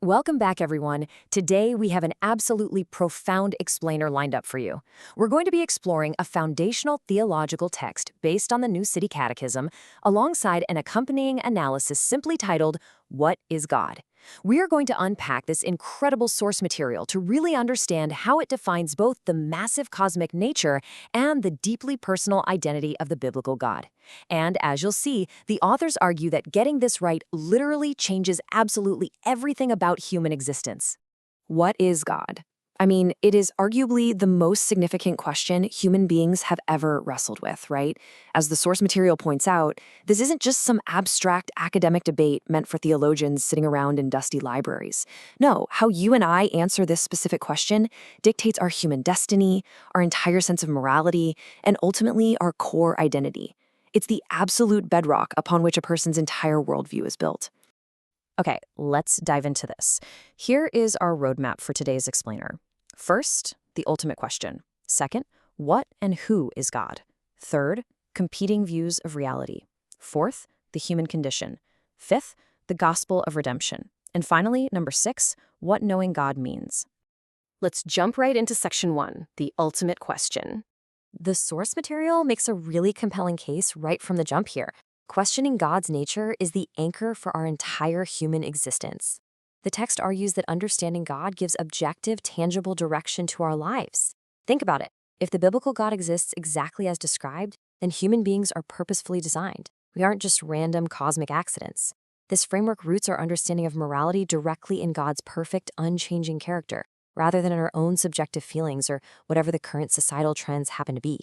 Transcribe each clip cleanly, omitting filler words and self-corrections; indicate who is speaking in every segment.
Speaker 1: Welcome back, everyone. Today, we have an absolutely profound explainer lined up for you. We're going to be exploring a foundational theological text based on the New City Catechism, alongside an accompanying analysis simply titled, What is God? We are going to unpack this incredible source material to really understand how it defines both the massive cosmic nature and the deeply personal identity of the biblical God. And as you'll see, the authors argue that getting this right literally changes absolutely everything about human existence. What is God? I mean, it is arguably the most significant question human beings have ever wrestled with, right? As the source material points out, this isn't just some abstract academic debate meant for theologians sitting around in dusty libraries. No, how you and I answer this specific question dictates our human destiny, our entire sense of morality, and ultimately our core identity. It's the absolute bedrock upon which a person's entire worldview is built. Okay, let's dive into this. Here is our roadmap for today's explainer. First, the ultimate question. Second, what and who is God? Third, competing views of reality. Fourth, the human condition. Fifth, the gospel of redemption. And finally, number 6, what knowing God means. Let's jump right into section 1, the ultimate question. The source material makes a really compelling case right from the jump here. Questioning God's nature is the anchor for our entire human existence. The text argues that understanding God gives objective, tangible direction to our lives. Think about it. If the biblical God exists exactly as described, then human beings are purposefully designed. We aren't just random cosmic accidents. This framework roots our understanding of morality directly in God's perfect, unchanging character, rather than in our own subjective feelings or whatever the current societal trends happen to be.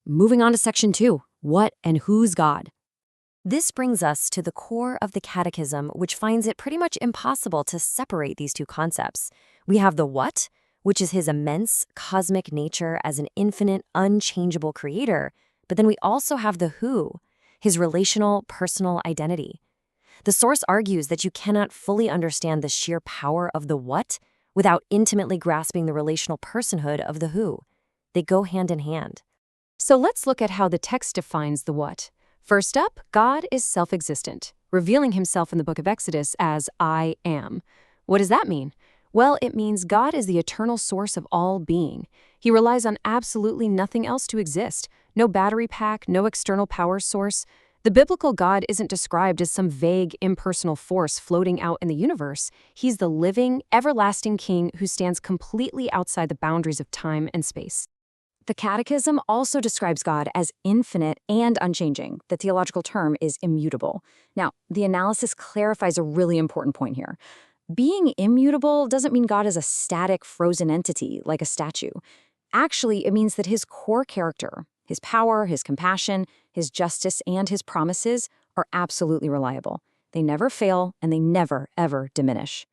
Speaker 1: Moving on to section 2, what and who's God? This brings us to the core of the Catechism, which finds it pretty much impossible to separate these two concepts. We have the what, which is his immense cosmic nature as an infinite, unchangeable creator, but then we also have the who, his relational, personal identity. The source argues that you cannot fully understand the sheer power of the what without intimately grasping the relational personhood of the who. They go hand in hand. So let's look at how the text defines the what. First up, God is self-existent, revealing himself in the book of Exodus as I am. What does that mean? Well, it means God is the eternal source of all being. He relies on absolutely nothing else to exist. No battery pack, no external power source. The biblical God isn't described as some vague, impersonal force floating out in the universe. He's the living, everlasting king who stands completely outside the boundaries of time and space. The Catechism also describes God as infinite and unchanging. The theological term is immutable. Now, the analysis clarifies a really important point here. Being immutable doesn't mean God is a static, frozen entity like a statue. Actually, it means that his core character, his power, his compassion, his justice, and his promises are absolutely reliable. They never fail, and they never, ever diminish.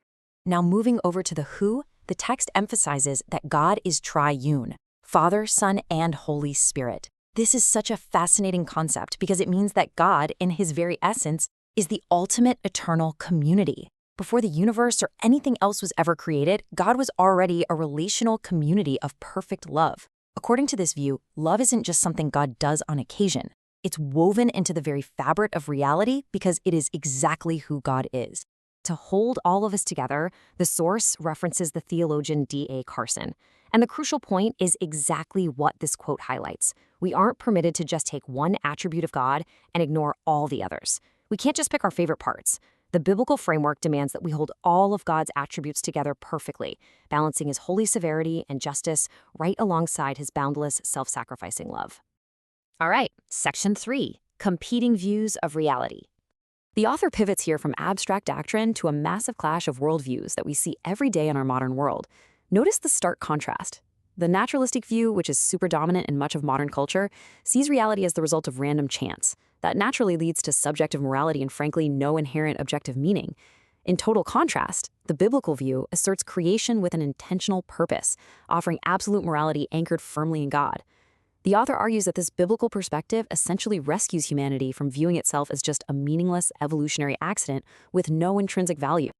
Speaker 1: Now, moving over to the who, the text emphasizes that God is triune. Father, Son, and Holy Spirit. This is such a fascinating concept because it means that God, in his very essence, is the ultimate eternal community. Before the universe or anything else was ever created, God was already a relational community of perfect love. According to this view, love isn't just something God does on occasion. It's woven into the very fabric of reality because it is exactly who God is. To hold all of us together, the source references the theologian D.A. Carson. And the crucial point is exactly what this quote highlights. We aren't permitted to just take one attribute of God and ignore all the others. We can't just pick our favorite parts. The biblical framework demands that we hold all of God's attributes together perfectly, balancing his holy severity and justice right alongside his boundless, self-sacrificing love. All right, section 3, competing views of reality. The author pivots here from abstract doctrine to a massive clash of worldviews that we see every day in our modern world. Notice the stark contrast. The naturalistic view, which is super dominant in much of modern culture, sees reality as the result of random chance. That naturally leads to subjective morality and, frankly, no inherent objective meaning. In total contrast, the biblical view asserts creation with an intentional purpose, offering absolute morality anchored firmly in God. The author argues that this biblical perspective essentially rescues humanity from viewing itself as just a meaningless evolutionary accident with no intrinsic value.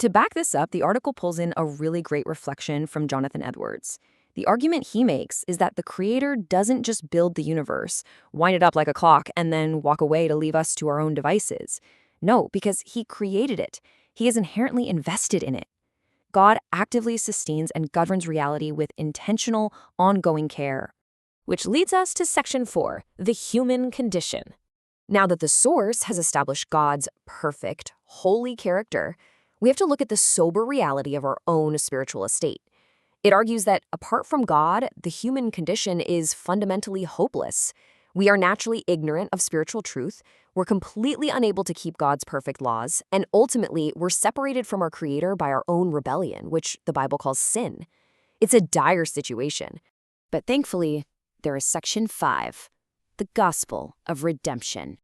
Speaker 1: To back this up, the article pulls in a really great reflection from Jonathan Edwards. The argument he makes is that the creator doesn't just build the universe, wind it up like a clock, and then walk away to leave us to our own devices. No, because he created it. He is inherently invested in it. God actively sustains and governs reality with intentional, ongoing care. Which leads us to Section 4, the human condition. Now that the source has established God's perfect, holy character, we have to look at the sober reality of our own spiritual estate. It argues that apart from God, the human condition is fundamentally hopeless. We are naturally ignorant of spiritual truth, we're completely unable to keep God's perfect laws, and ultimately, we're separated from our Creator by our own rebellion, which the Bible calls sin. It's a dire situation. But thankfully, there is Section 5, the gospel of redemption.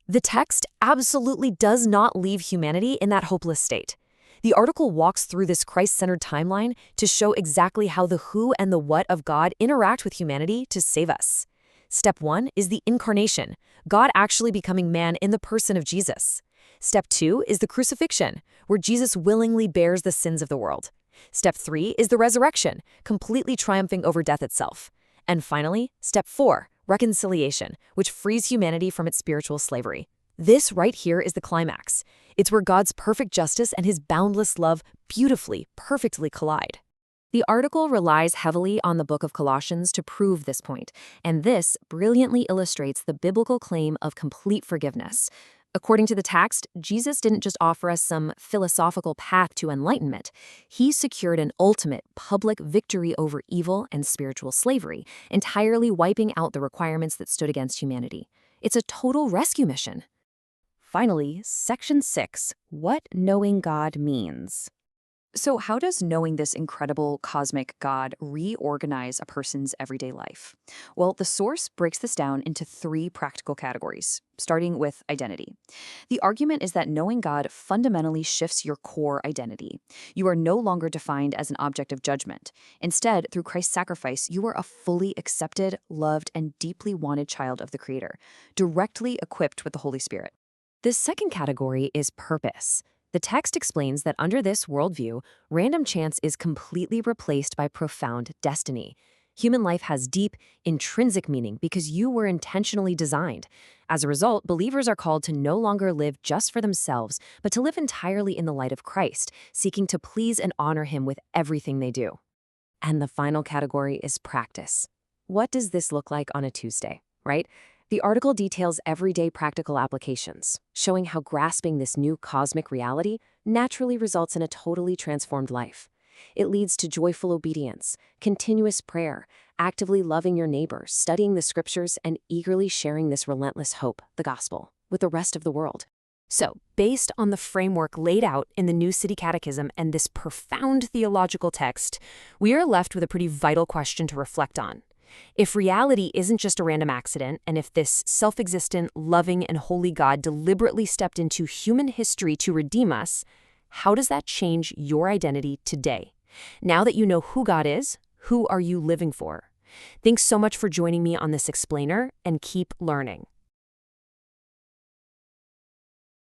Speaker 1: The text absolutely does not leave humanity in that hopeless state. The article walks through this Christ-centered timeline to show exactly how the who and the what of God interact with humanity to save us. Step 1 is the incarnation, God actually becoming man in the person of Jesus. Step 2 is the crucifixion, where Jesus willingly bears the sins of the world. Step 3 is the resurrection, completely triumphing over death itself. And finally, Step 4, reconciliation, which frees humanity from its spiritual slavery. This right here is the climax. It's where God's perfect justice and his boundless love beautifully, perfectly collide. The article relies heavily on the book of Colossians to prove this point, and this brilliantly illustrates the biblical claim of complete forgiveness. According to the text, Jesus didn't just offer us some philosophical path to enlightenment. He secured an ultimate public victory over evil and spiritual slavery, entirely wiping out the requirements that stood against humanity. It's a total rescue mission. Finally, Section 6, what knowing God means. So how does knowing this incredible cosmic God reorganize a person's everyday life? Well, the source breaks this down into 3 practical categories, starting with identity. The argument is that knowing God fundamentally shifts your core identity. You are no longer defined as an object of judgment. Instead, through Christ's sacrifice, you are a fully accepted, loved, and deeply wanted child of the Creator, directly equipped with the Holy Spirit. The second category is purpose. The text explains that under this worldview, random chance is completely replaced by profound destiny. Human life has deep, intrinsic meaning because you were intentionally designed. As a result, believers are called to no longer live just for themselves, but to live entirely in the light of Christ, seeking to please and honor him with everything they do. And the final category is practice. What does this look like on a Tuesday, right? The article details everyday practical applications, showing how grasping this new cosmic reality naturally results in a totally transformed life. It leads to joyful obedience, continuous prayer, actively loving your neighbors, studying the scriptures, and eagerly sharing this relentless hope, the gospel, with the rest of the world. So, based on the framework laid out in the New City Catechism and this profound theological text, we are left with a pretty vital question to reflect on. If reality isn't just a random accident, and if this self-existent, loving, and holy God deliberately stepped into human history to redeem us, how does that change your identity today? Now that you know who God is, who are you living for? Thanks so much for joining me on this explainer, and keep learning.